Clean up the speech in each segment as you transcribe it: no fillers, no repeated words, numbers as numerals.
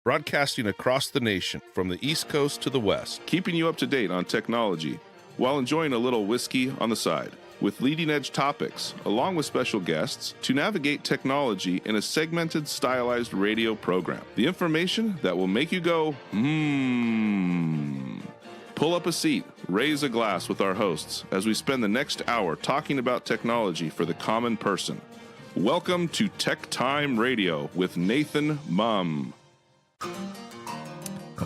broadcasting across the nation from the East Coast to the West, keeping you up to date on technology while enjoying a little whiskey on the side, with leading-edge topics, along with special guests, to navigate technology in a segmented, stylized radio program. The information that will make you go, Pull up a seat, raise a glass with our hosts as we spend the next hour talking about technology for the common person. Welcome to TechTime Radio with Nathan Mumm.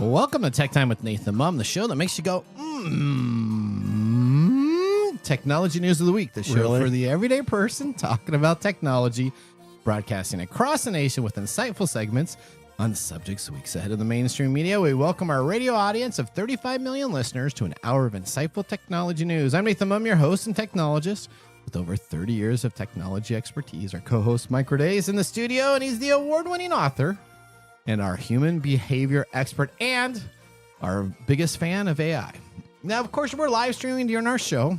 Welcome to Tech Time with Nathan Mumm, the show that makes you go, Technology News of the Week, the show for the everyday person talking about technology, broadcasting across the nation with insightful segments on subjects weeks ahead of the mainstream media. We welcome our radio audience of 35 million listeners to an hour of insightful technology news. I'm Nathan Mumm, your host and technologist with over 30 years of technology expertise. Our co-host Mike Roday is in the studio, and he's the award-winning author and our human behavior expert and our biggest fan of AI. Now, of course, we're live streaming during our show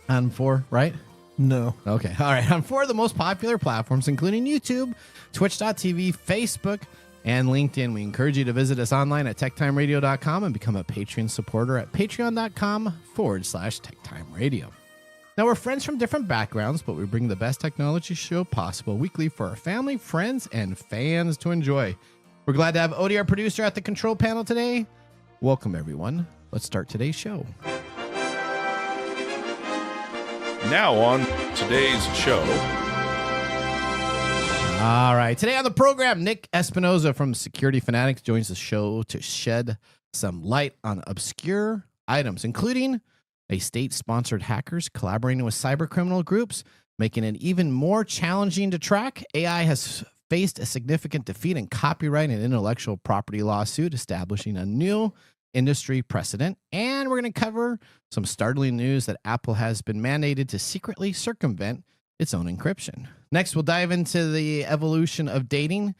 on 4, right? No. Okay. All right. On 4 of the most popular platforms, including YouTube, Twitch.tv, Facebook, and LinkedIn. We encourage you to visit us online at techtimeradio.com and become a Patreon supporter at patreon.com/techtimeradio. Now, we're friends from different backgrounds, but we bring the best technology show possible weekly for our family, friends, and fans to enjoy. We're glad to have Odie, our producer, at the control panel today. Welcome, everyone. Let's start today's show. Now on today's show. All right. Today on the program, Nick Espinoza from Security Fanatics joins the show to shed some light on obscure items, including a state-sponsored hackers collaborating with cybercriminal groups, making it even more challenging to track. AI has faced a significant defeat in copyright and intellectual property lawsuit, establishing a new industry precedent. And we're going to cover some startling news that Apple has been mandated to secretly circumvent its own encryption. Next, we'll dive into the evolution of dating,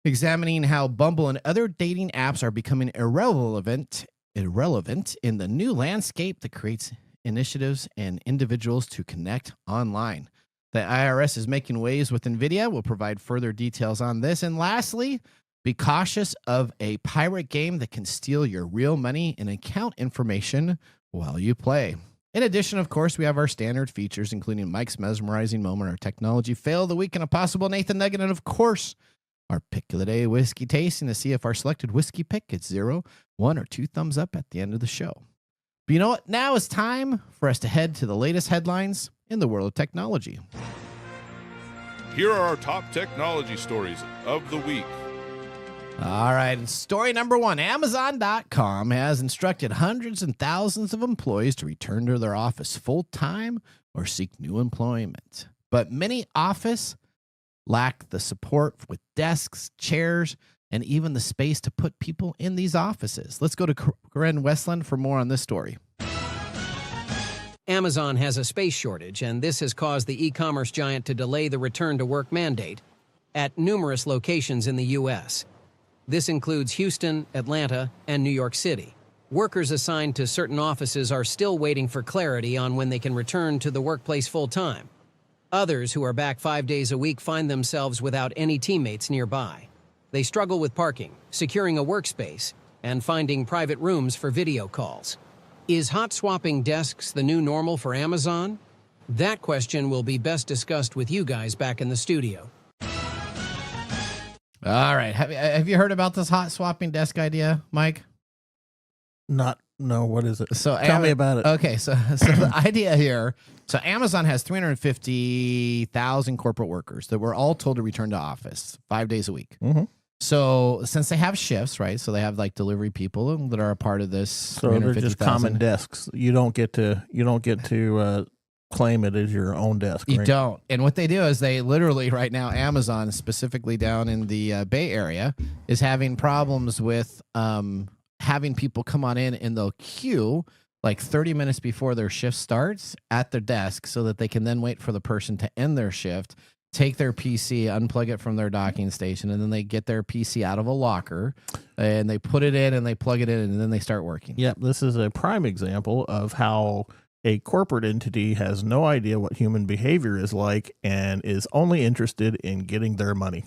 examining how Bumble and other dating apps are becoming irrelevant in the new landscape that creates initiatives and individuals to connect online. The IRS is making waves with NVIDIA. We'll provide further details on this. And lastly, be cautious of a pirate game that can steal your real money and account information while you play. In addition, of course, we have our standard features, including Mike's mesmerizing moment, our technology fail of the week, and a possible Nathan Nugget, and of course, our pick of the day whiskey tasting to see if our selected whiskey pick gets 0, 1, or 2 thumbs up at the end of the show. But you know what? Now it's time for us to head to the latest headlines in the world of technology. Here are our top technology stories of the week. All right, story number 1. Amazon.com has instructed hundreds and thousands of employees to return to their office full-time or seek new employment. But many offices lack the support with desks, chairs, and even the space to put people in these offices. Let's go to Corinne Westland for more on this story. Amazon has a space shortage, and this has caused the e-commerce giant to delay the return-to-work mandate at numerous locations in the U.S. This includes Houston, Atlanta, and New York City. Workers assigned to certain offices are still waiting for clarity on when they can return to the workplace full-time. Others, who are back 5 days a week, find themselves without any teammates nearby. They struggle with parking, securing a workspace, and finding private rooms for video calls. Is hot-swapping desks the new normal for Amazon? That question will be best discussed with you guys back in the studio. All right. Have you heard about this hot swapping desk idea, Mike? No, what is it? So Tell me about it. Okay, so the idea here, so Amazon has 350,000 corporate workers that were all told to return to office 5 days a week. Mm-hmm. So since they have shifts, right? So they have like delivery people that are a part of this. So they're just common desks. You don't get to claim it as your own desk. You right? don't. And what they do is they literally right now, Amazon specifically down in the Bay Area is having problems with having people come on in and they'll queue like 30 minutes before their shift starts at their desk so that they can then wait for the person to end their shift, take their PC, unplug it from their docking station, and then they get their PC out of a locker and they put it in and they plug it in and then they start working. Yep. This is a prime example of how a corporate entity has no idea what human behavior is like and is only interested in getting their money.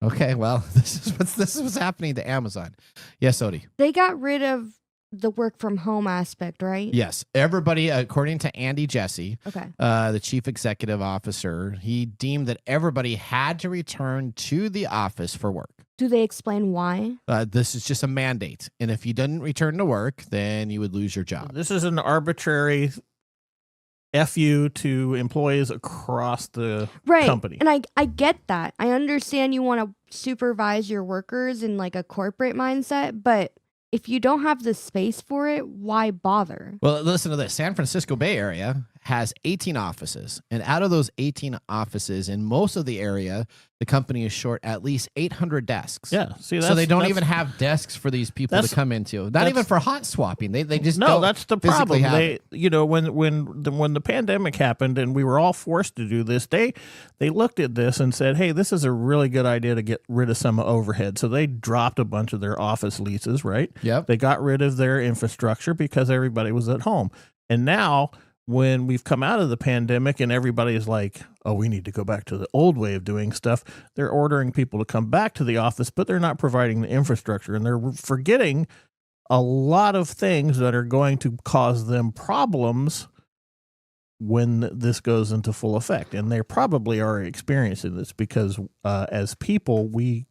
Okay, well, this is what's happening to Amazon. Yes, Odie. They got rid of the work from home aspect, right? Yes, everybody, according to Andy Jassy, Okay. the chief executive officer, he deemed that everybody had to return to the office for work. Do they explain why? This is just a mandate, and if you didn't return to work, then you would lose your job. This is an arbitrary FU to employees across the company. And I get that. I understand you want to supervise your workers in like a corporate mindset, but if you don't have the space for it, why bother? Well, listen to this. San Francisco Bay Area has 18 offices. And out of those 18 offices, in most of the area, the company is short at least 800 desks. Yeah. See, so they don't even have desks for these people to come into. Not even for hot swapping. They just don't. That's the problem. They, when the pandemic happened and we were all forced to do this, they looked at this and said, "Hey, this is a really good idea to get rid of some overhead." So they dropped a bunch of their office leases, right? Yep. They got rid of their infrastructure because everybody was at home. And now, when we've come out of the pandemic and everybody is like, oh, we need to go back to the old way of doing stuff, they're ordering people to come back to the office, but they're not providing the infrastructure. And they're forgetting a lot of things that are going to cause them problems when this goes into full effect. And they probably are experiencing this because as people, we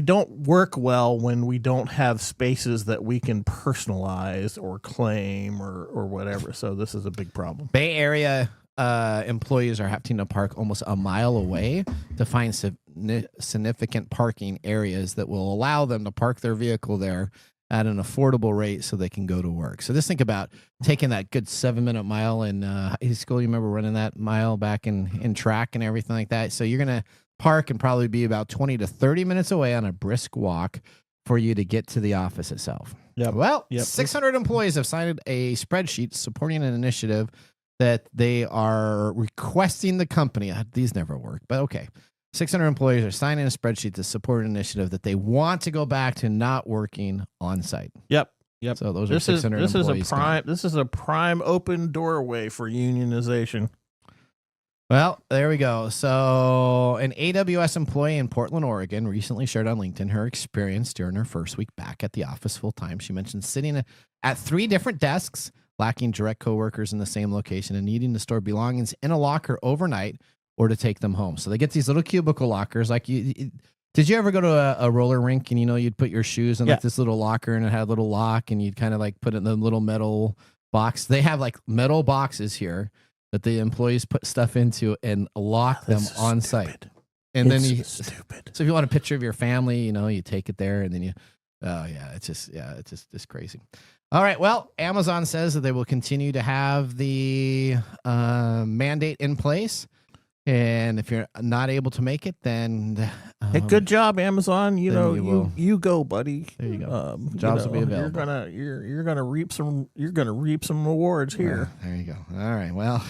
don't work well when we don't have spaces that we can personalize or claim or whatever. So this is a big problem. Bay Area employees are having to park almost a mile away to find significant parking areas that will allow them to park their vehicle there at an affordable rate so they can go to work. So just think about taking that good 7-minute mile in high school. You remember running that mile back in track and everything like that. So you're going to park and probably be about 20 to 30 minutes away on a brisk walk for you to get to the office itself. Yep. Well, 600 employees have signed a spreadsheet supporting an initiative that they are requesting the company. These never work, but okay. 600 employees are signing a spreadsheet to support an initiative that they want to go back to not working on site. Yep. So those are 600 employees. This is a prime open doorway for unionization. Well, there we go. So an AWS employee in Portland, Oregon recently shared on LinkedIn her experience during her first week back at the office full time. She mentioned sitting at 3 different desks, lacking direct coworkers in the same location and needing to store belongings in a locker overnight or to take them home. So they get these little cubicle lockers. Like did you ever go to a roller rink and, you'd put your shoes in like this little locker and it had a little lock and you'd kind of like put it in the little metal box? They have like metal boxes here that the employees put stuff into and lock them on site. And then stupid. So if you want a picture of your family, you take it there and then it's just crazy. All right. Well, Amazon says that they will continue to have the mandate in place. And if you're not able to make it, then hey, good job, Amazon. You go, buddy. There you go. Jobs will be available. You're gonna reap some rewards here. There you go. All right. Well,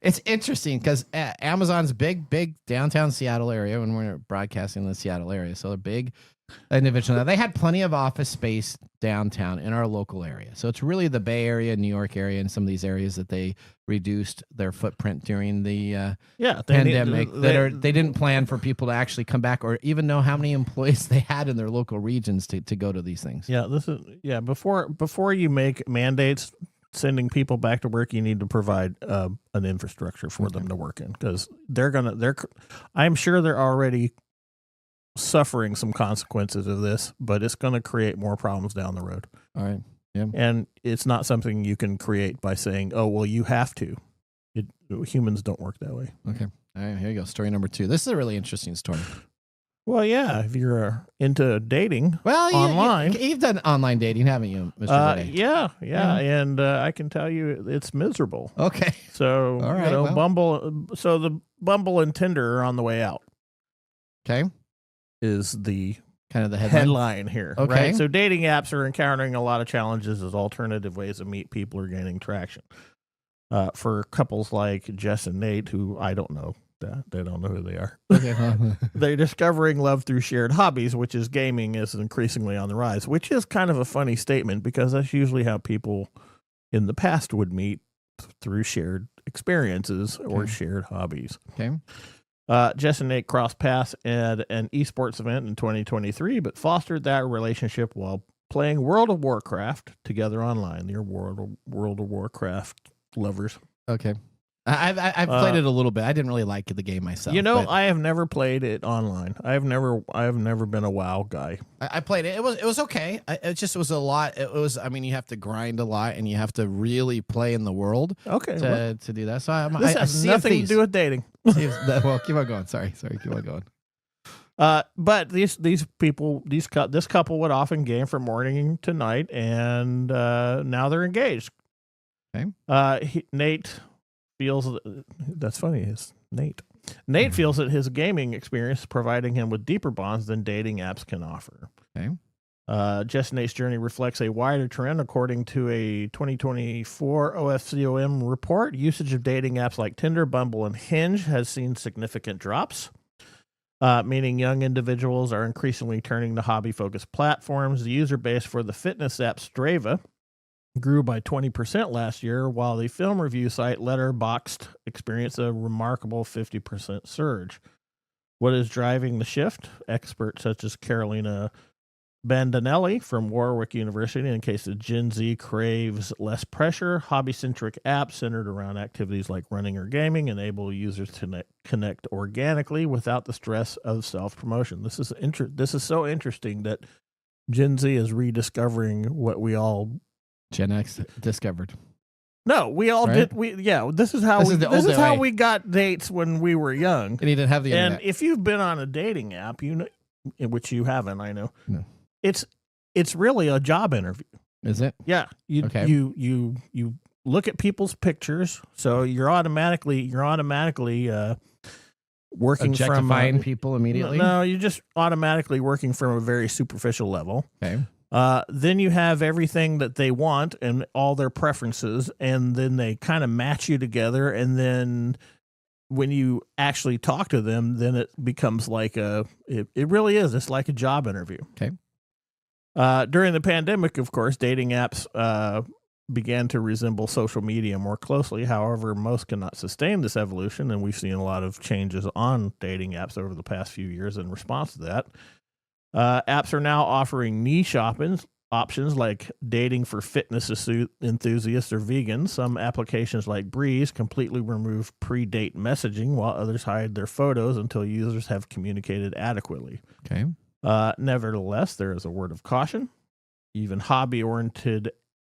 it's interesting because Amazon's big downtown Seattle area when we're broadcasting in the Seattle area, so they're big individual. They had plenty of office space downtown in our local area. So it's really the Bay Area, New York area, and some of these areas that they reduced their footprint during the pandemic. They didn't plan for people to actually come back or even know how many employees they had in their local regions to go to these things. Yeah, before you make mandates sending people back to work, you need to provide an infrastructure for them to work in because I'm sure they're already suffering some consequences of this, but it's going to create more problems down the road. All right. Yeah. And it's not something you can create by saying, oh, well, you have to. Humans don't work that way. Okay. All right. Here you go. Story number 2. This is a really interesting story. Well, yeah. If you're into dating online. You've done online dating, haven't you, Mr. Ray? Yeah. And I can tell you it's miserable. Okay. So, all right, Bumble. So the Bumble and Tinder are on the way out. Okay. Is the kind of the headline here. Okay. Right? So dating apps are encountering a lot of challenges as alternative ways to meet people are gaining traction. For couples like Jess and Nate, who I don't know, they don't know who they are. Okay. They're discovering love through shared hobbies, which is gaming is increasingly on the rise, which is kind of a funny statement because that's usually how people in the past would meet through shared experiences or shared hobbies. Okay. Jess and Nate crossed paths at an esports event in 2023, but fostered that relationship while playing World of Warcraft together online. You're World of Warcraft lovers. Okay. I've played it a little bit. I didn't really like the game myself. But I have never played it online. I have never been a WoW guy. I played it. It was okay. It was a lot. You have to grind a lot and you have to really play in the world. Okay. To do that. So this has nothing to do with dating. Well, keep on going. Sorry. Keep on going. But this couple would often game from morning to night, and now they're engaged. Okay. Nate feels that's funny. Is Nate? Nate feels that his gaming experience is providing him with deeper bonds than dating apps can offer. Okay. Jess and Nate's journey reflects a wider trend. According to a 2024 OFCOM report, usage of dating apps like Tinder, Bumble, and Hinge has seen significant drops, meaning young individuals are increasingly turning to hobby-focused platforms. The user base for the fitness app Strava grew by 20% last year, while the film review site Letterboxd experienced a remarkable 50% surge. What is driving the shift? Experts such as Carolina Bandinelli from Warwick University indicates that Gen Z craves less pressure. Hobby-centric apps centered around activities like running or gaming enable users to connect organically without the stress of self-promotion. This is so interesting that Gen Z is rediscovering what we all Gen X discovered. No, we all right? did. This is how we got dates when we were young. And you didn't have the internet. And if you've been on a dating app, which you haven't, I know. No. It's really a job interview. Is it? Yeah. You look at people's pictures, so you're automatically working objectifying from people immediately. No, you're just automatically working from a very superficial level. Okay. Then you have everything that they want and all their preferences, and then they kind of match you together. And then when you actually talk to them, then it becomes like it really is. It's like a job interview. Okay. During the pandemic, of course, dating apps began to resemble social media more closely. However, most cannot sustain this evolution, and we've seen a lot of changes on dating apps over the past few years in response to that. Apps are now offering niche options like dating for fitness enthusiasts or vegans. Some applications like Breeze completely remove pre-date messaging, while others hide their photos until users have communicated adequately. Okay. Nevertheless, there is a word of caution. Even hobby-oriented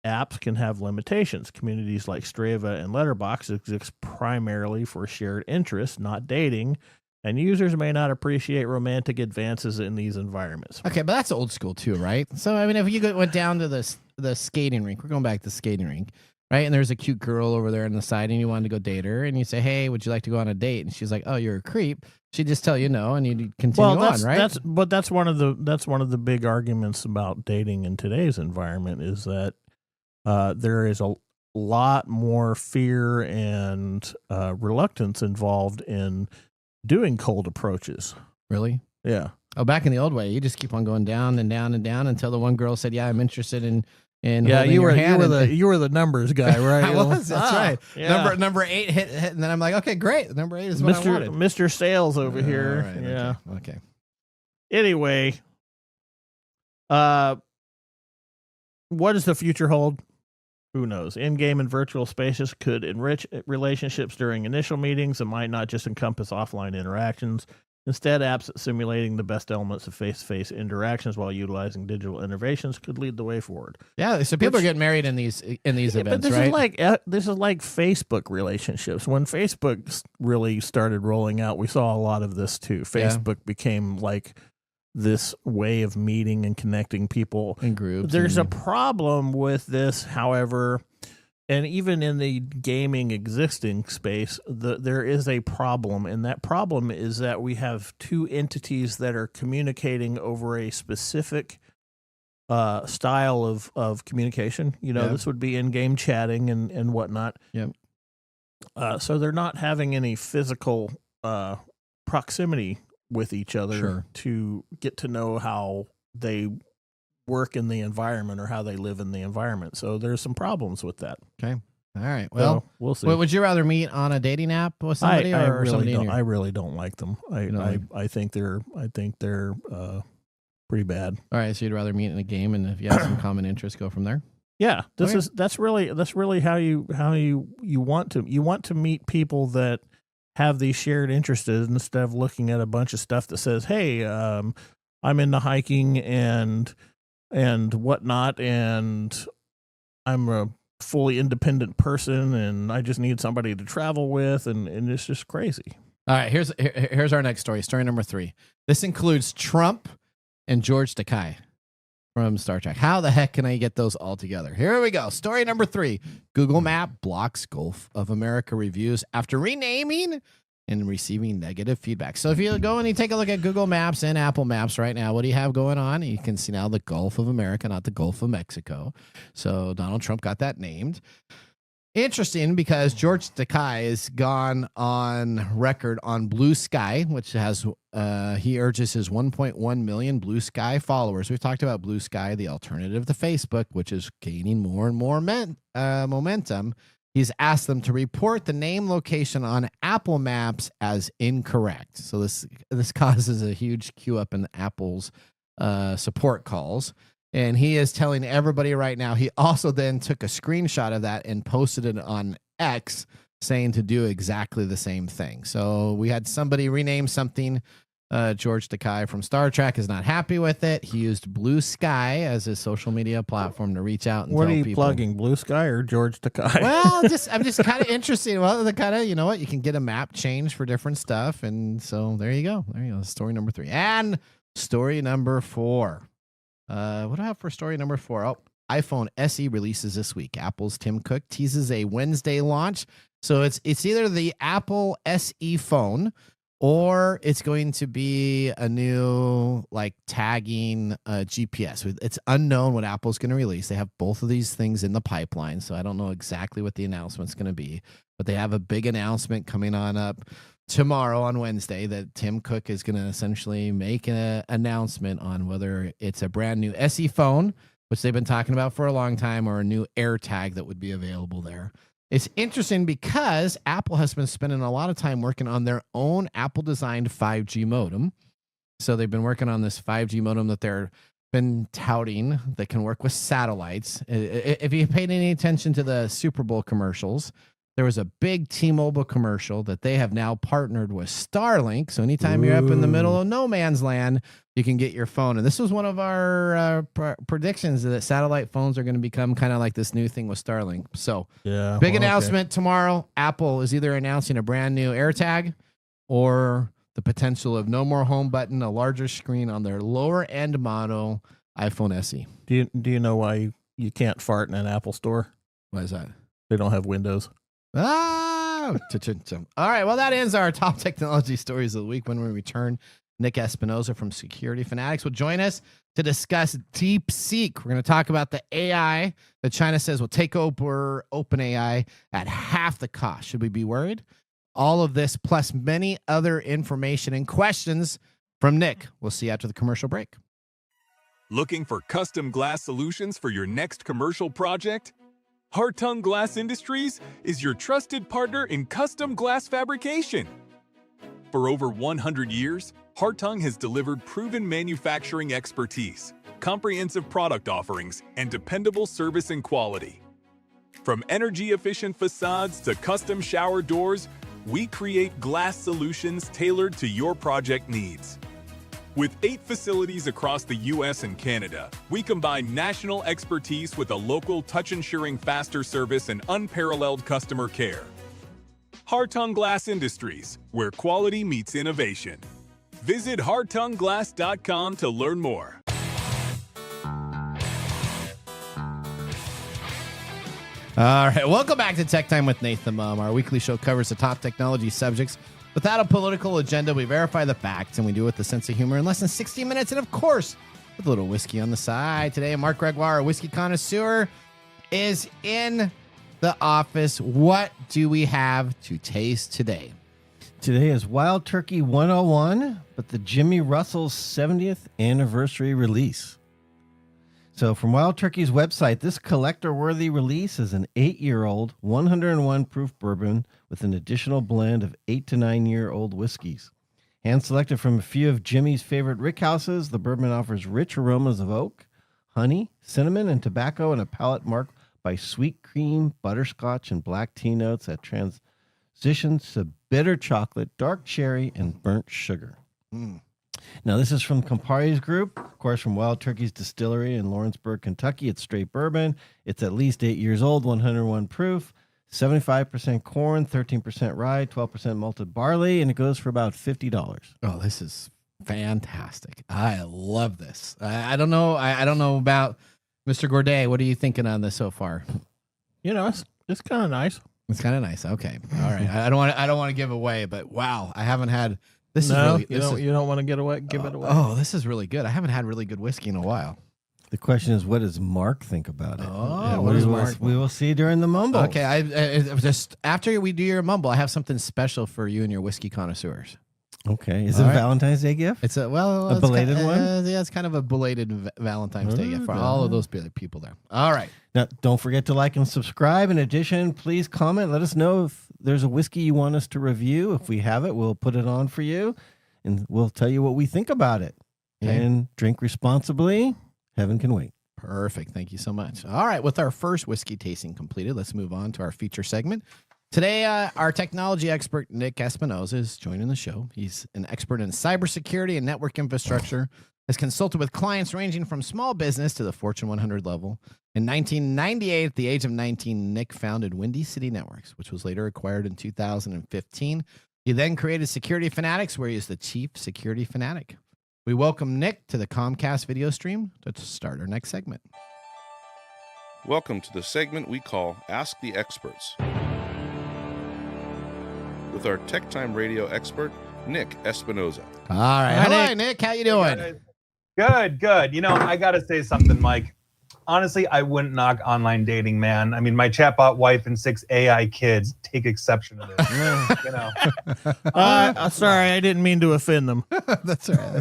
apps can have limitations. Communities like Strava and Letterboxd exist primarily for shared interests, not dating, and users may not appreciate romantic advances in these environments. Okay, but that's old school too, right? So, if you went down to the skating rink, we're going back to the skating rink, right? And there's a cute girl over there on the side, and you wanted to go date her, and you say, hey, would you like to go on a date? And she's like, oh, you're a creep. She'd just tell you no, and you'd continue on, right? That's one of the big arguments about dating in today's environment is that there is a lot more fear and reluctance involved in doing cold approaches. Really? Yeah. Oh, back in the old way, you just keep on going down and down and down until the one girl said, yeah, I'm interested in you were the numbers guy, right? I was. That's right. Yeah. Number 8 hit, and then I'm like, okay, great. Number 8 is what I wanted. Mr. Sales over here. Right, yeah. Okay. Anyway, what does the future hold? Who knows? In-game and virtual spaces could enrich relationships during initial meetings and might not just encompass offline interactions. Instead, apps simulating the best elements of face-to-face interactions while utilizing digital innovations could lead the way forward. Yeah, so people are getting married in these events, but this right? This is like Facebook relationships. When Facebook really started rolling out, we saw a lot of this too. Facebook became like this way of meeting and connecting people in groups. There's a problem with this, however, and even in the gaming existing space, there is a problem, and that problem is that we have two entities that are communicating over a specific style of communication. This would be in-game chatting and whatnot. Yep. So they're not having any physical proximity with each other to get to know how they work in the environment or how they live in the environment. So there's some problems with that. Okay. All right. Well, So, we'll see. would you rather meet on a dating app with somebody I or really somebody? don't. I really don't like them. don't I think they're pretty bad. All right. So you'd rather meet in a game, and if you have some common interests, go from there. Yeah, Okay. that's really how you want to meet people that have these shared interests instead of looking at a bunch of stuff that says, "Hey, I'm into hiking and whatnot, and I'm a fully independent person, and I just need somebody to travel with," and it's just crazy. All right. Here's our next story. Story number 3. This includes Trump and George Takei from Star Trek. How the heck can I get those all together? Here we go. Story number 3. Google Map blocks Gulf of America reviews after renaming and receiving negative feedback. So if you go and you take a look at Google Maps and Apple Maps right now, what do you have going on? You can see now the Gulf of America, not the Gulf of Mexico. So Donald Trump got that named. Interesting, because George Takei has gone on record on Blue Sky, which has he urges his 1.1 million Blue Sky followers. We've talked about Blue Sky, the alternative to Facebook, which is gaining more and more momentum. He's asked them to report the name location on Apple Maps as incorrect. So this causes a huge queue up in Apple's support calls. And he is telling everybody right now. He also then took a screenshot of that and posted it on X, saying to do exactly the same thing. So we had somebody rename something. George Takei from Star Trek is not happy with it. He used Blue Sky as his social media platform to reach out and What tell are you people. plugging, Blue Sky or George Takei? Well, I'm just kind of interested. Well, the kind of, you know what, you can get a map change for different stuff, and so there you go. There you go. Story number 3 and story number 4. What do I have for story number 4? Oh, iPhone SE releases this week. Apple's Tim Cook teases a Wednesday launch. So it's either the Apple SE phone, or it's going to be a new like tagging GPS. It's unknown what Apple's going to release. They have both of these things in the pipeline, so I don't know exactly what the announcement's going to be. But they have a big announcement coming on up tomorrow on Wednesday that Tim Cook is going to essentially make an announcement on whether it's a brand new SE phone, which they've been talking about for a long time, or a new AirTag that would be available there. It's interesting because Apple has been spending a lot of time working on their own Apple-designed 5G modem. So they've been working on this 5G modem that they're been touting that can work with satellites. If you paid any attention to the Super Bowl commercials, there was a big T-Mobile commercial that they have now partnered with Starlink. So anytime you're up in the middle of no man's land, you can get your phone. And this was one of our predictions that satellite phones are going to become kind of like this new thing with Starlink. So Yeah, big well, announcement tomorrow. Apple is either announcing a brand new AirTag or the potential of no more home button, a larger screen on their lower end model iPhone SE. Do you know why you can't fart in an Apple store? Why is that? They don't have windows. All right. Well, that ends our top technology stories of the week. When we return, Nick Espinoza from Security Fanatics will join us to discuss DeepSeek. We're going to talk about the AI that China says will take over OpenAI at half the cost. Should we be worried? All of this plus many other information and questions from Nick. We'll see you after the commercial break. Looking for custom glass solutions for your next commercial project? Hartung Glass Industries is your trusted partner in custom glass fabrication. For over 100 years, Hartung has delivered proven manufacturing expertise, comprehensive product offerings, and dependable service and quality. From energy-efficient facades to custom shower doors, we create glass solutions tailored to your project needs. With 8 facilities across the U.S. and Canada, we combine national expertise with a local touch-ensuring faster service and unparalleled customer care. Hartung Glass Industries, where quality meets innovation. Visit hartungglass.com to learn more. All right. Welcome back to Tech Time with Nathan Mumm. Our weekly show covers the top technology subjects without a political agenda. We verify the facts, and we do it with a sense of humor in less than 60 minutes. And, of course, with a little whiskey on the side. Today, Mark Gregoire, a whiskey connoisseur, is in the office. What do we have to taste today? Today is Wild Turkey 101, but the Jimmy Russell's 70th anniversary release. So from Wild Turkey's website, this collector-worthy release is an 8-year-old 101 proof bourbon with an additional blend of 8 to 9-year-old whiskeys. Hand-selected from a few of Jimmy's favorite rickhouses, the bourbon offers rich aromas of oak, honey, cinnamon, and tobacco, and a palate marked by sweet cream, butterscotch, and black tea notes that transitions to bitter chocolate, dark cherry, and burnt sugar. Now, this is from Campari's group, of course, from Wild Turkey's distillery in Lawrenceburg, Kentucky. It's straight bourbon. It's at least 8 years old, 101 proof, 75% corn, 13% rye, 12% malted barley, and it goes for about $50. Oh, this is fantastic. I love this. I don't know. I don't know about Mr. Gourdet. What are you thinking on this so far? You know, it's kind of nice. It's kind of nice. Okay. All right. I don't want to give away, but wow, I haven't had this. No, is really, you don't want to give it away. Oh, this is really good. I haven't had really good whiskey in a while. The question is, what does Mark think about it? Oh, what does Mark? We will see during the mumble. Okay. I just after we do your mumble, I have something special for you and your whiskey connoisseurs. Okay. Is it a Valentine's Day gift? It's a belated one? Yeah, it's kind of a belated Valentine's Day gift for all of those people there. All right. Now, don't forget to like and subscribe. In addition, please comment. Let us know if there's a whiskey you want us to review. If we have it, we'll put it on for you, and we'll tell you what we think about it. Okay. And drink responsibly. Heaven can wait. Perfect. Thank you so much. All right. With our first whiskey tasting completed, let's move on to our feature segment. Today, our technology expert, Nick Espinoza, is joining the show. He's an expert in cybersecurity and network infrastructure, has consulted with clients ranging from small business to the Fortune 100 level. In 1998, at the age of 19, Nick founded Windy City Networks, which was later acquired in 2015. He then created Security Fanatics, where he is the chief security fanatic. We welcome Nick to the Comcast video stream to start our next segment. Welcome to the segment we call Ask the Experts, with our TechTime Radio expert, Nick Espinoza. All right. Hi, Nick. How you doing? Good. You know, I got to say something, Mike. Honestly, I wouldn't knock online dating, man. I mean, my chatbot wife and 6 AI kids take exception to this. You know. Sorry, I didn't mean to offend them. That's all right.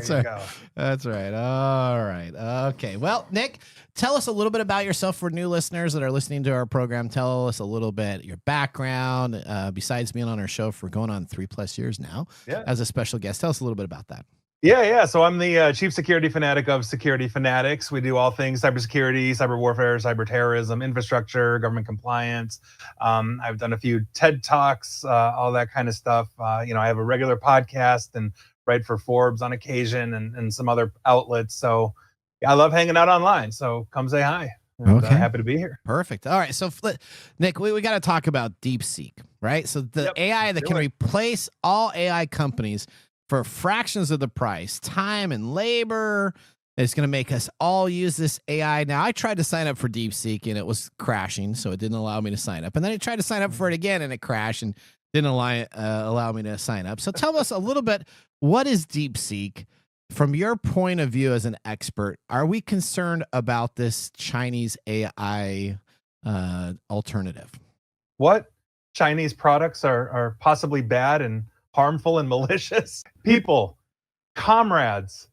That's right. All right. Okay. Well, Nick, tell us a little bit about yourself for new listeners that are listening to our program. Tell us a little bit your background, besides being on our show for going on 3+ years now as a special guest. Tell us a little bit about that. Yeah. So I'm the chief security fanatic of Security Fanatics. We do all things cybersecurity, cyber warfare, cyber terrorism, infrastructure, government compliance. I've done a few TED Talks, all that kind of stuff. I have a regular podcast and write for Forbes on occasion and some other outlets. So I love hanging out online. So come say hi. And, happy to be here. Perfect. All right. So, Nick, we got to talk about DeepSeek, right? So the AI that can replace all AI companies for fractions of the price, time and labor. It's going to make us all use this AI. Now, I tried to sign up for DeepSeek and it was crashing, so it didn't allow me to sign up. And then I tried to sign up for it again and it crashed and didn't allow me to sign up. So tell us a little bit, what is DeepSeek? From your point of view as an expert, are we concerned about this Chinese AI alternative? What Chinese products are possibly bad and harmful and malicious? People, comrades,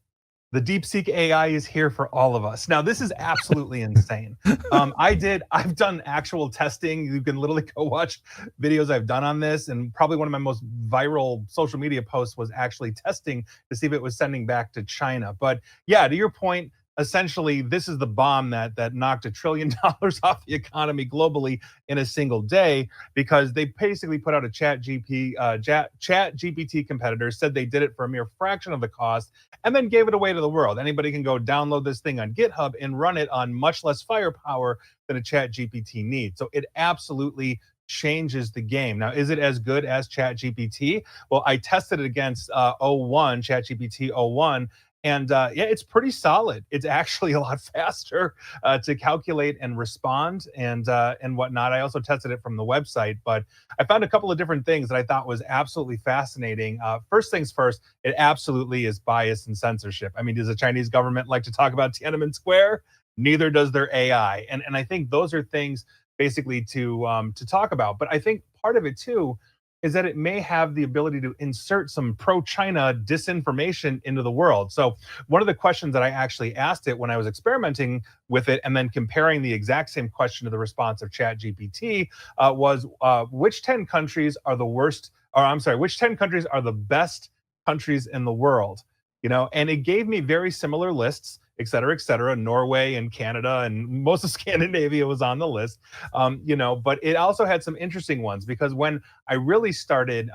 the DeepSeek AI is here for all of us. Now, this is absolutely insane. I've done actual testing. You can literally go watch videos I've done on this. And probably one of my most viral social media posts was actually testing to see if it was sending back to China. But yeah, to your point, essentially, this is the bomb that knocked $1 trillion off the economy globally in a single day, because they basically put out a Chat GPT competitor, said they did it for a mere fraction of the cost, and then gave it away to the world. Anybody can go download this thing on GitHub and run it on much less firepower than a Chat GPT needs. So it absolutely changes the game. Now, is it as good as Chat GPT? Well, I tested it against ChatGPT 01. And it's pretty solid. It's actually a lot faster to calculate and respond and whatnot. I also tested it from the website, but I found a couple of different things that I thought was absolutely fascinating. First things first, it absolutely is bias and censorship. I mean, does the Chinese government like to talk about Tiananmen Square? Neither does their AI. And I think those are things basically to talk about. But I think part of it too, is that it may have the ability to insert some pro-China disinformation into the world. So one of the questions that I actually asked it when I was experimenting with it and then comparing the exact same question to the response of ChatGPT was which 10 countries are the worst, or I'm sorry, which 10 countries are the best countries in the world? And it gave me very similar lists, et cetera, Norway and Canada and most of Scandinavia was on the list, but it also had some interesting ones because when I really started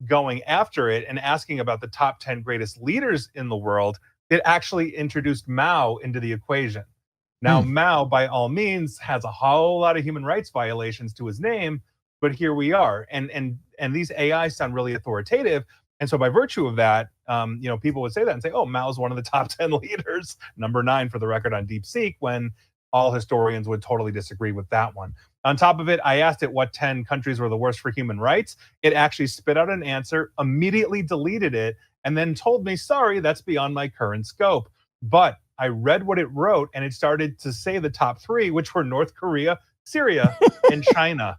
going after it and asking about the top 10 greatest leaders in the world, it actually introduced Mao into the equation. Now, Mao, by all means, has a whole lot of human rights violations to his name, but here we are. And these AI sound really authoritative. And so by virtue of that, people would say that and say, oh, Mao's one of the top 10 leaders, number 9 for the record on DeepSeek, when all historians would totally disagree with that one. On top of it, I asked it what 10 countries were the worst for human rights. It actually spit out an answer, immediately deleted it, and then told me, sorry, that's beyond my current scope. But I read what it wrote, and it started to say the top 3, which were North Korea, Syria, and China.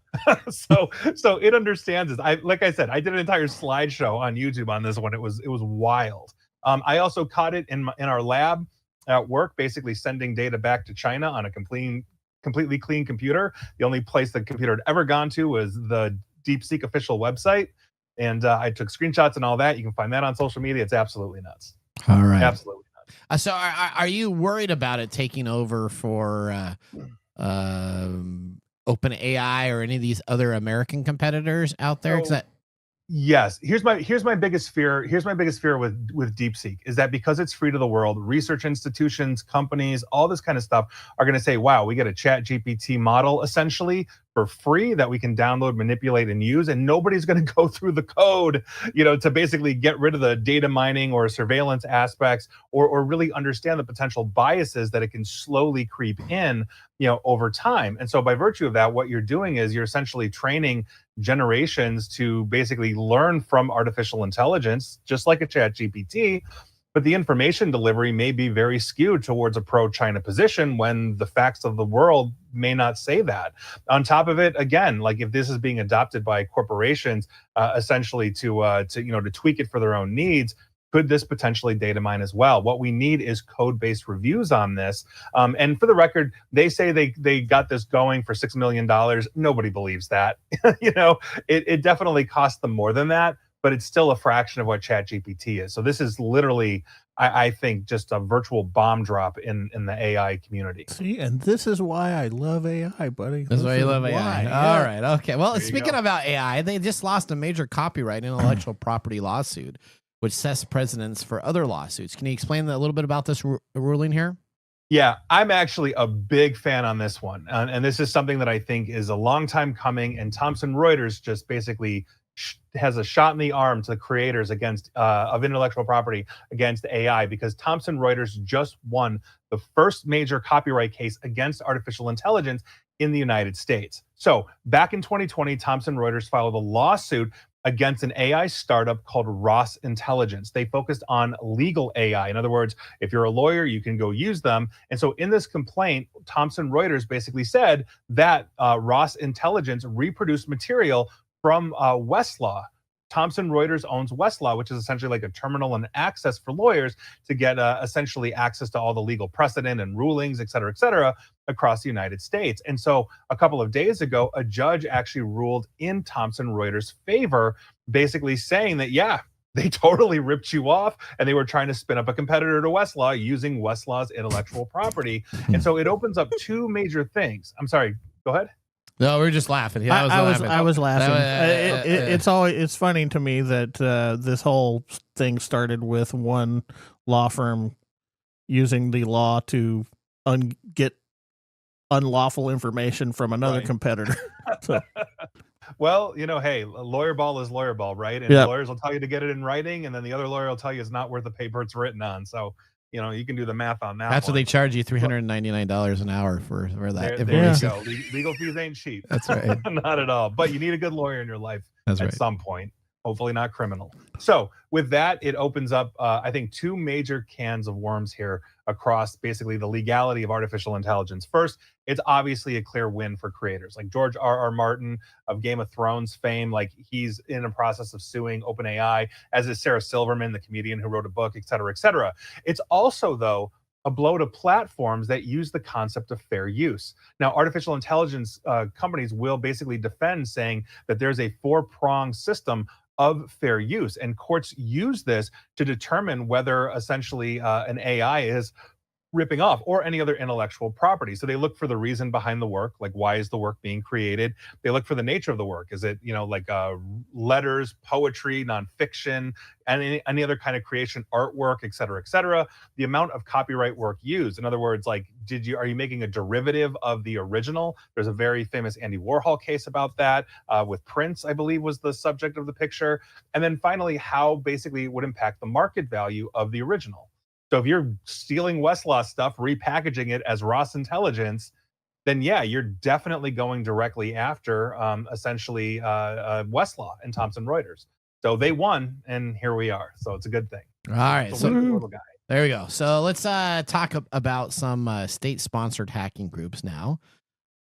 so it understands this. Like I said, I did an entire slideshow on YouTube on this one. It was wild. I also caught it in our lab at work, basically sending data back to China on a completely clean computer. The only place the computer had ever gone to was the DeepSeek official website. And I took screenshots and all that. You can find that on social media. It's absolutely nuts. All right. Absolutely nuts. So are you worried about it taking over for OpenAI or any of these other American competitors out there? Yes. Here's my biggest fear. Here's my biggest fear with DeepSeek is that because it's free to the world, research institutions, companies, all this kind of stuff are going to say, wow, we get a ChatGPT model essentially for free that we can download, manipulate, and use. And nobody's going to go through the code, to basically get rid of the data mining or surveillance aspects or really understand the potential biases that it can slowly creep in, over time. And so by virtue of that, what you're doing is you're essentially training generations to basically learn from artificial intelligence, just like a ChatGPT. But the information delivery may be very skewed towards a pro-China position when the facts of the world may not say that. On top of it, again, like if this is being adopted by corporations, essentially to tweak it for their own needs, could this potentially data mine as well? What we need is code-based reviews on this. And for the record, they say they got this going for $6 million. Nobody believes that. It definitely cost them more than that, but it's still a fraction of what ChatGPT is. So this is literally, I think, just a virtual bomb drop in the AI community. See, and this is why I love AI, buddy. This is why you love AI. Yeah. All right. Okay. Well, speaking about AI, they just lost a major copyright and intellectual property lawsuit, which sets precedents for other lawsuits. Can you explain a little bit about this ruling here? Yeah, I'm actually a big fan on this one. And this is something that I think is a long time coming. And Thomson Reuters just basically has a shot in the arm to the creators of intellectual property against AI, because Thomson Reuters just won the first major copyright case against artificial intelligence in the United States. So back in 2020, Thomson Reuters filed a lawsuit against an AI startup called Ross Intelligence. They focused on legal AI. In other words, if you're a lawyer, you can go use them. And so in this complaint, Thomson Reuters basically said that Ross Intelligence reproduced material from Westlaw. Thomson Reuters owns Westlaw, which is essentially like a terminal and access for lawyers to get essentially access to all the legal precedent and rulings, et cetera, across the United States. And so a couple of days ago, a judge actually ruled in Thomson Reuters' favor, basically saying that, yeah, they totally ripped you off and they were trying to spin up a competitor to Westlaw using Westlaw's intellectual property. And so it opens up two major things. I'm sorry, go ahead. No, we were just laughing. I was laughing. It's funny to me that this whole thing started with one law firm using the law to get unlawful information from another competitor. So. Well, hey, lawyer ball is lawyer ball, right? And lawyers will tell you to get it in writing, and then the other lawyer will tell you it's not worth the paper it's written on. So, you can do the math on that. That's what they charge you, $399 an hour for that. There you go. Legal fees ain't cheap. That's right. Not at all. But you need a good lawyer in your life at some point. hopefully not criminal. So with that, it opens up, I think, two major cans of worms here across basically the legality of artificial intelligence. First, it's obviously a clear win for creators like George R.R. Martin of Game of Thrones fame. Like, he's in a process of suing OpenAI, as is Sarah Silverman, the comedian who wrote a book, et cetera, et cetera. It's also, though, a blow to platforms that use the concept of fair use. Now, artificial intelligence companies will basically defend, saying that there's a four-pronged system of fair use, and courts use this to determine whether essentially an AI is ripping off or any other intellectual property. So they look for the reason behind the work, like why is the work being created? They look for the nature of the work. Is it, like letters, poetry, nonfiction, and any other kind of creation, artwork, et cetera, et cetera. The amount of copyright work used. In other words, like, are you making a derivative of the original? There's a very famous Andy Warhol case about that with Prince, I believe, was the subject of the picture. And then finally, how basically it would impact the market value of the original. So if you're stealing Westlaw stuff, repackaging it as Ross Intelligence, then yeah, you're definitely going directly after essentially Westlaw and Thomson Reuters. So they won, and here we are. So it's a good thing. All right, so little guy. There we go. So let's talk about some state-sponsored hacking groups now,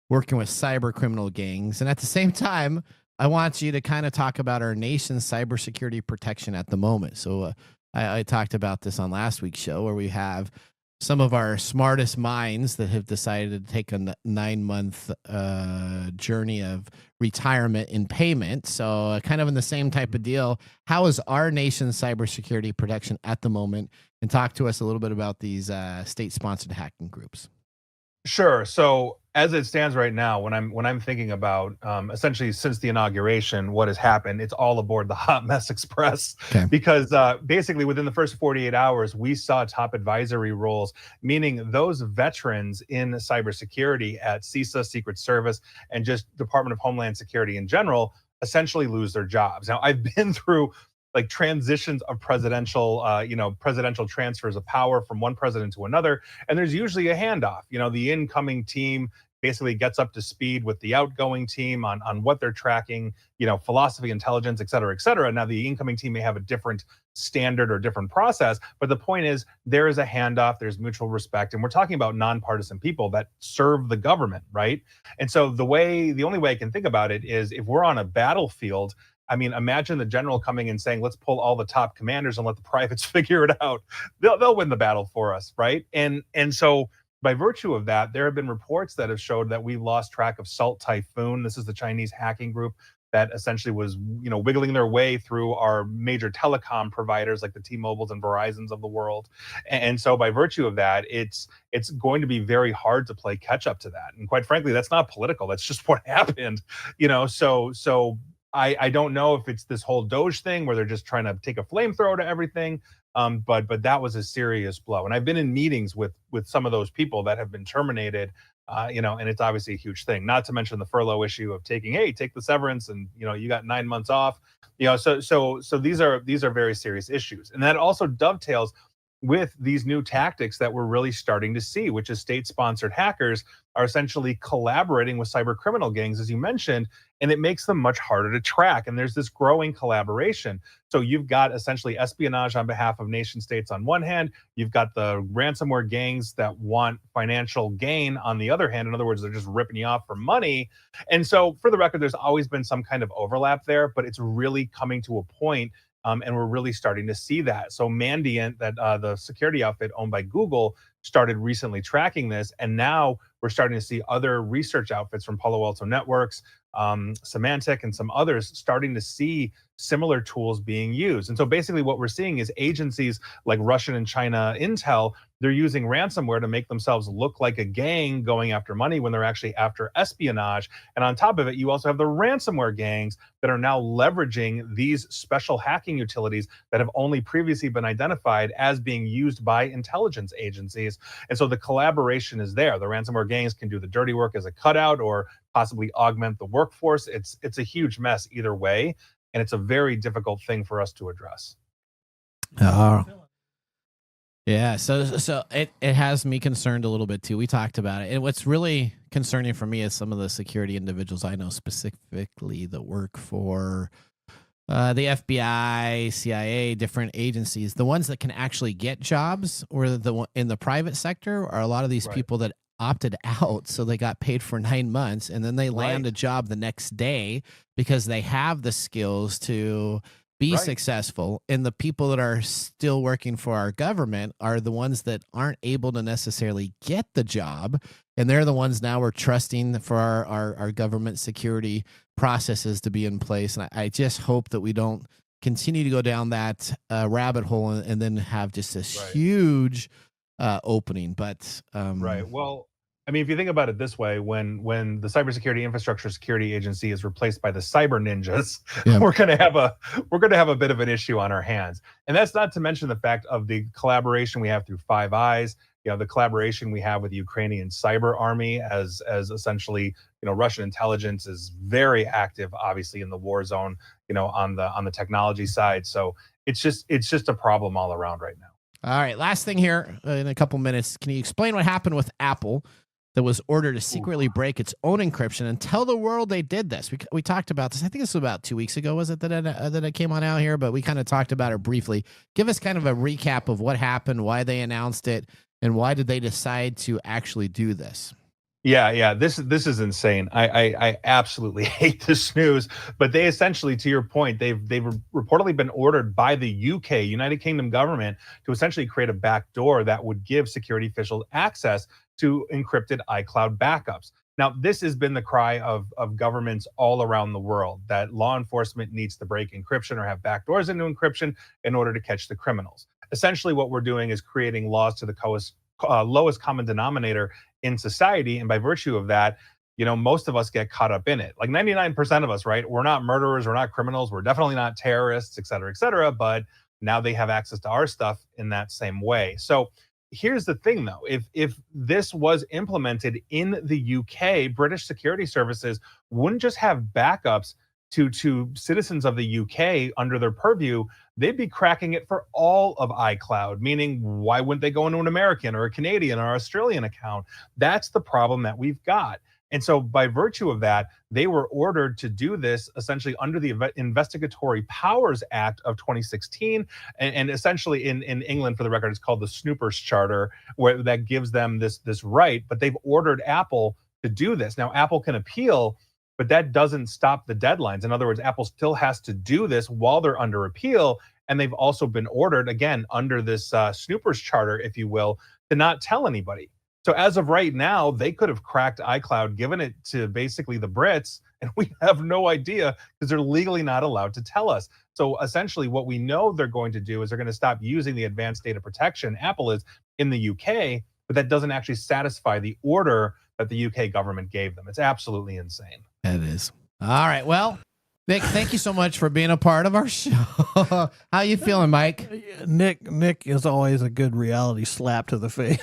working with cyber criminal gangs, and at the same time, I want you to kind of talk about our nation's cybersecurity protection at the moment. So I talked about this on last week's show, where we have some of our smartest minds that have decided to take a 9-month journey of retirement in payment. So kind of in the same type of deal. How is our nation's cybersecurity protection at the moment? And talk to us a little bit about these state-sponsored hacking groups. Sure. So as it stands right now, when I'm thinking about essentially since the inauguration, what has happened, it's all aboard the Hot Mess Express. Okay. Because basically within the first 48 hours, we saw top advisory roles, meaning those veterans in cybersecurity at CISA, Secret Service, and just Department of Homeland Security in general, essentially lose their jobs. Now, I've been through like transitions of presidential transfers of power from one president to another. And there's usually a handoff. The incoming team basically gets up to speed with the outgoing team on what they're tracking, philosophy, intelligence, et cetera, et cetera. Now, the incoming team may have a different standard or different process, but the point is there is a handoff, there's mutual respect, and we're talking about nonpartisan people that serve the government, right? And so the only way I can think about it is if we're on a battlefield, I mean, imagine the general coming and saying, let's pull all the top commanders and let the privates figure it out. They'll win the battle for us, right? And so by virtue of that, there have been reports that have showed that we lost track of Salt Typhoon. This is the Chinese hacking group that essentially was, wiggling their way through our major telecom providers like the T-Mobiles and Verizons of the world. And so by virtue of that, it's going to be very hard to play catch up to that. And quite frankly, that's not political. That's just what happened, so I don't know if it's this whole Doge thing where they're just trying to take a flamethrower to everything, but that was a serious blow. And I've been in meetings with some of those people that have been terminated, and it's obviously a huge thing. Not to mention the furlough issue of take the severance, and you got 9 months off. So these are very serious issues, and that also dovetails with these new tactics that we're really starting to see, which is state-sponsored hackers are essentially collaborating with cyber criminal gangs, as you mentioned, and it makes them much harder to track. And there's this growing collaboration. So you've got essentially espionage on behalf of nation states on one hand, you've got the ransomware gangs that want financial gain on the other hand. In other words, they're just ripping you off for money. And so for the record, there's always been some kind of overlap there, but it's really coming to a point. And we're really starting to see that. So Mandiant, that the security outfit owned by Google, started recently tracking this. And now we're starting to see other research outfits from Palo Alto Networks, Symantec, and some others starting to see similar tools being used. And so basically what we're seeing is agencies like Russian and China Intel, they're using ransomware to make themselves look like a gang going after money when they're actually after espionage. And on top of it, you also have the ransomware gangs that are now leveraging these special hacking utilities that have only previously been identified as being used by intelligence agencies. And so the collaboration is there. The ransomware gangs can do the dirty work as a cutout or possibly augment the workforce. It's a huge mess either way, and it's a very difficult thing for us to address. Yeah, so it has me concerned a little bit too. We talked about it. And what's really concerning for me is some of the security individuals I know specifically that work for the FBI, CIA, different agencies, the ones that can actually get jobs, or in the private sector, are a lot of these people that opted out, so they got paid for 9 months, and then they land a job the next day because they have the skills to be successful. And the people that are still working for our government are the ones that aren't able to necessarily get the job, and they're the ones now we're trusting for our government security processes to be in place. And I just hope that we don't continue to go down that rabbit hole and then have just this huge opening. But well, I mean, if you think about it this way, when the Cybersecurity Infrastructure Security Agency is replaced by the cyber ninjas, we're going to have a bit of an issue on our hands. And that's not to mention the fact of the collaboration we have through Five Eyes, the collaboration we have with the Ukrainian cyber army, as essentially, Russian intelligence is very active, obviously, in the war zone, on the technology side. So it's just a problem all around right now. All right, last thing here in a couple minutes. Can you explain what happened with Apple that was ordered to secretly break its own encryption and tell the world they did this? We talked about this. I think this was about 2 weeks ago, was it, that it came on out here? But we kind of talked about it briefly. Give us kind of a recap of what happened, why they announced it, and why did they decide to actually do this? Yeah. This is insane. I absolutely hate this news. But they essentially, to your point, they've reportedly been ordered by the UK, United Kingdom government, to essentially create a backdoor that would give security officials access to encrypted iCloud backups. Now, this has been the cry of governments all around the world, that law enforcement needs to break encryption or have backdoors into encryption in order to catch the criminals. Essentially, what we're doing is creating laws to the lowest common denominator in society. And by virtue of that, most of us get caught up in it. Like 99% of us, right? We're not murderers, we're not criminals, we're definitely not terrorists, et cetera, but now they have access to our stuff in that same way. So here's the thing, though. If this was implemented in the UK, British security services wouldn't just have backups to citizens of the UK under their purview. They'd be cracking it for all of iCloud, meaning why wouldn't they go into an American or a Canadian or Australian account? That's the problem that we've got. And so by virtue of that, they were ordered to do this essentially under the Investigatory Powers Act of 2016. And essentially in England, for the record, it's called the Snoopers Charter, where that gives them this right. But they've ordered Apple to do this. Now, Apple can appeal, but that doesn't stop the deadlines. In other words, Apple still has to do this while they're under appeal. And they've also been ordered, again, under this Snoopers Charter, if you will, to not tell anybody. So as of right now, they could have cracked iCloud, given it to basically the Brits, and we have no idea because they're legally not allowed to tell us. So essentially what we know they're going to do is they're going to stop using the advanced data protection, Apple is, in the UK, but that doesn't actually satisfy the order that the UK government gave them. It's absolutely insane. It is. All right. Well, Nick, thank you so much for being a part of our show. How you feeling, Mike? Nick is always a good reality slap to the face.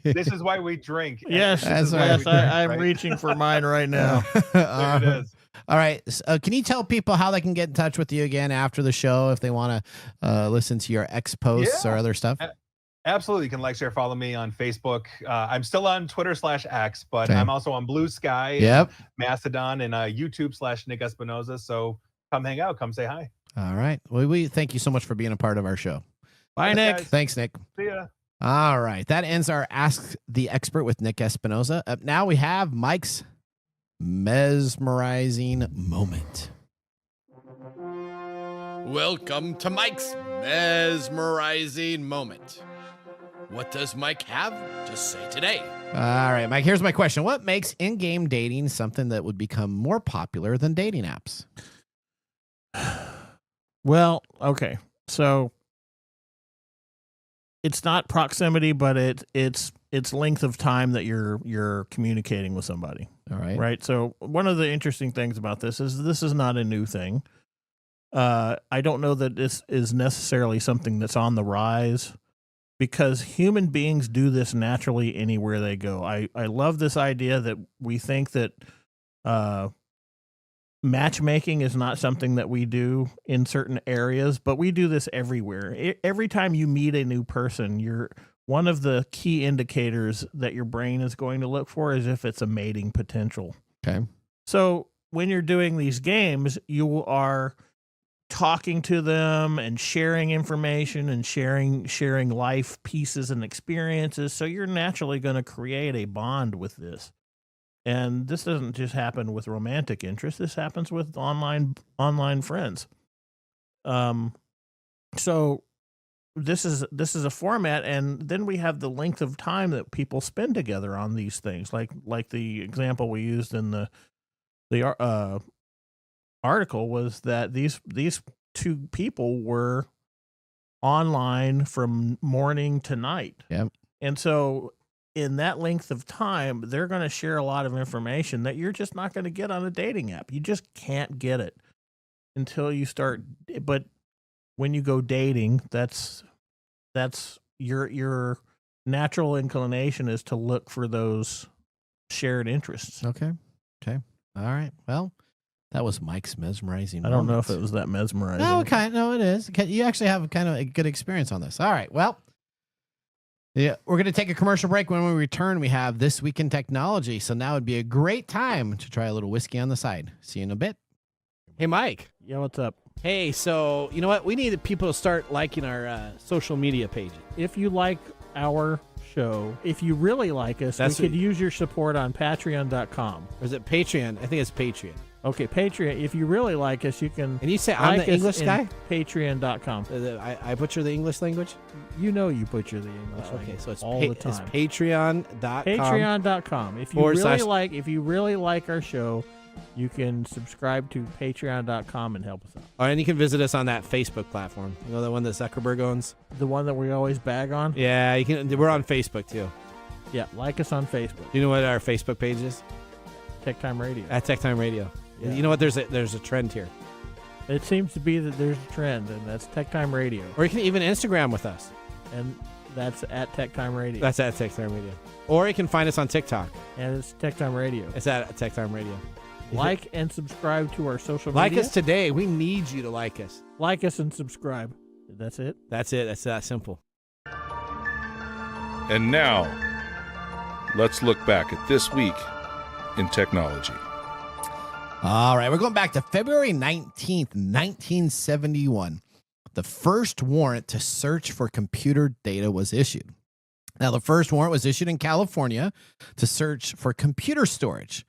This is why we drink. Yes, I'm reaching for mine right now. There it is. All right. Can you tell people how they can get in touch with you again after the show if they want to listen to your X posts or other stuff? Absolutely. You can like, share, follow me on Facebook. I'm still on Twitter/X, but I'm also on Blue Sky, and Mastodon, and YouTube /Nick Espinoza. So come hang out. Come say hi. All right. Well, we thank you so much for being a part of our show. Bye, Nick. Guys. Thanks, Nick. See ya. All right. That ends our Ask the Expert with Nick Espinoza. Up now we have Mike's mesmerizing moment. Welcome to Mike's mesmerizing moment. What does Mike have to say today? All right, Mike, here's my question. What makes in-game dating something that would become more popular than dating apps? Well, okay. So it's not proximity, but it's length of time that you're communicating with somebody. All right. Right. So one of the interesting things about this is not a new thing. I don't know that this is necessarily something that's on the rise, because human beings do this naturally anywhere they go. I love this idea that we think that matchmaking is not something that we do in certain areas, but we do this everywhere. Every time you meet a new person, one of the key indicators that your brain is going to look for is if it's a mating potential. Okay. So when you're doing these games, you are talking to them and sharing information and sharing life pieces and experiences. So you're naturally going to create a bond with this. And this doesn't just happen with romantic interest. This happens with online friends. So this is a format, and then we have the length of time that people spend together on these things. Like the example we used in the article was that these two people were online from morning to night. Yep. And so in that length of time, they're going to share a lot of information that you're just not going to get on a dating app. You just can't get it until you start. But when you go dating, that's your natural inclination is to look for those shared interests. Okay. All right. Well, that was Mike's mesmerizing. I don't know if it was that mesmerizing. No, it is. You actually have kind of a good experience on this. All right. Well, yeah, we're going to take a commercial break. When we return, we have This Week in Technology. So now would be a great time to try a little whiskey on the side. See you in a bit. Hey, Mike. Yeah, what's up? Hey, so you know what? We need people to start liking our social media pages. If you like our show, if you really like us, we could use your support on patreon.com. Or is it Patreon? I think it's Patreon. Okay, Patreon. If you really like us, you can. And you say I'm the English guy? Patreon.com. I butcher the English language? You know you butcher the English language. Okay, so it's all the time. It's Patreon.com. Patreon.com. If you really like our show, you can subscribe to Patreon.com and help us out. Oh, and you can visit us on that Facebook platform. You know, the one that Zuckerberg owns? The one that we always bag on? Yeah, you can. We're on Facebook, too. Yeah, like us on Facebook. Do you know what our Facebook page is? TechTime Radio. At TechTime Radio. Yeah. You know what? There's a trend here. It seems to be that there's a trend, and that's TechTime Radio. Or you can even Instagram with us. And that's at TechTime Radio. That's at TechTime Radio. Or you can find us on TikTok. And it's TechTime Radio. It's at TechTime Radio. Like and subscribe to our social media. Like us today. We need you to like us. Like us and subscribe. That's it? That's it. That's that simple. And now, let's look back at this week in technology. All right, we're going back to February 19th, 1971. The first warrant to search for computer data was issued. Now, the first warrant was issued in California to search for computer storage.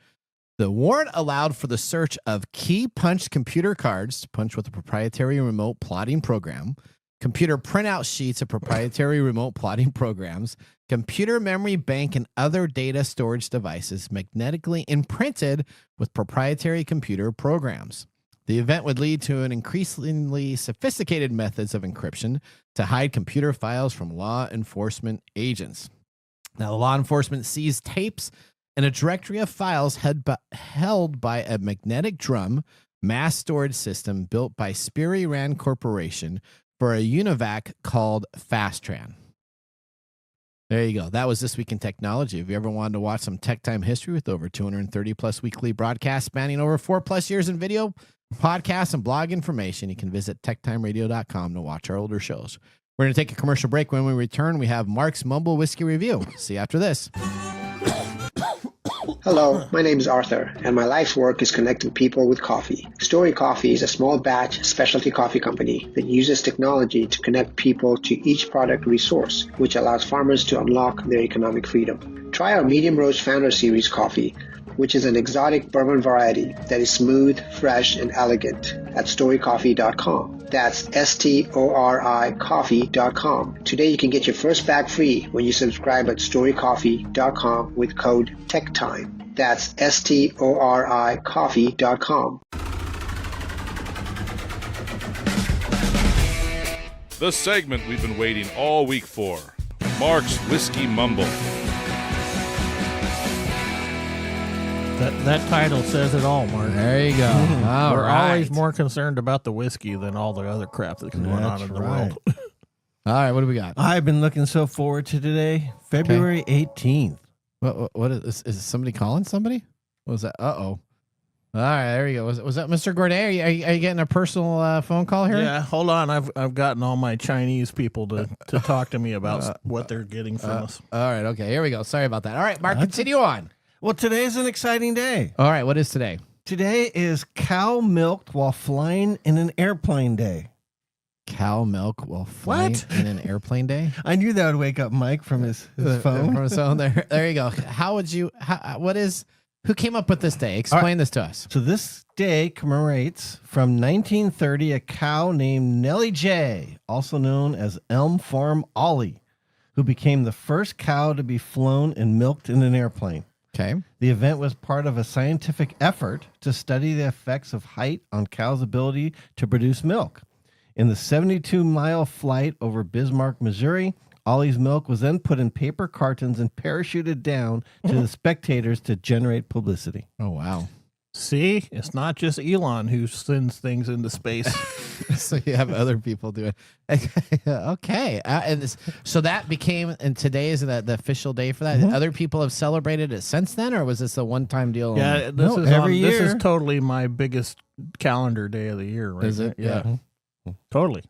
The warrant allowed for the search of key-punched computer cards, punched with a proprietary remote plotting program, computer printout sheets of proprietary remote plotting programs, computer memory bank, and other data storage devices magnetically imprinted with proprietary computer programs. The event would lead to an increasingly sophisticated methods of encryption to hide computer files from law enforcement agents. Now, the law enforcement seized tapes and a directory of files held by a magnetic drum mass storage system built by Sperry Rand Corporation for a UNIVAC called Fastran. There you go. That was This Week in Technology. If you ever wanted to watch some tech time history with over 230 plus weekly broadcasts spanning over 4+ years in video, podcasts, and blog information, you can visit techtimeradio.com to watch our older shows. We're going to take a commercial break. When we return, we have Mark's Mumble Whiskey Review. See you after this. Hello, my name is Arthur, and my life's work is connecting people with coffee. Story Coffee is a small batch specialty coffee company that uses technology to connect people to each product resource, which allows farmers to unlock their economic freedom. Try our Medium Roast Founder Series coffee, which is an exotic bourbon variety that is smooth, fresh, and elegant at storycoffee.com. That's STORI coffee.com. Today you can get your first bag free when you subscribe at storycoffee.com with code TechTime. That's STORI coffee.com. The segment we've been waiting all week for. Mark's Whiskey Mumble. That title says it all, Mark. There you go. We're always more concerned about the whiskey than all the other crap that's going on in the world. All right, what do we got? I've been looking so forward to today, February 18th. What is somebody calling somebody? What was that? Uh-oh. All right, there you go. Was that Mr. Gourdet? Are you getting a personal phone call here? Yeah, hold on. I've gotten all my Chinese people to talk to me about what they're getting from us. All right, okay. Here we go. Sorry about that. All right, Mark, continue on. Well, today's an exciting day. All right, what is today? Today is Cow Milked While Flying in an Airplane Day. Cow milk while flying in an airplane day. I knew that would wake up Mike from his phone. From his phone. There you go. Who came up with this day? Explain this to us. So this day commemorates from 1930 a cow named Nellie J, also known as Elm Farm Ollie, who became the first cow to be flown and milked in an airplane. Okay. The event was part of a scientific effort to study the effects of height on cows' ability to produce milk. In the 72-mile flight over Bismarck, Missouri, Ollie's milk was then put in paper cartons and parachuted down to the spectators to generate publicity. Oh, wow. See, it's not just Elon who sends things into space. So you have other people do it. Okay. So that became, and today is the official day for that. Other people have celebrated it since then, or was this a one-time deal? Yeah, this is every year. This is totally my biggest calendar day of the year. Right? Is it? Yeah. Totally.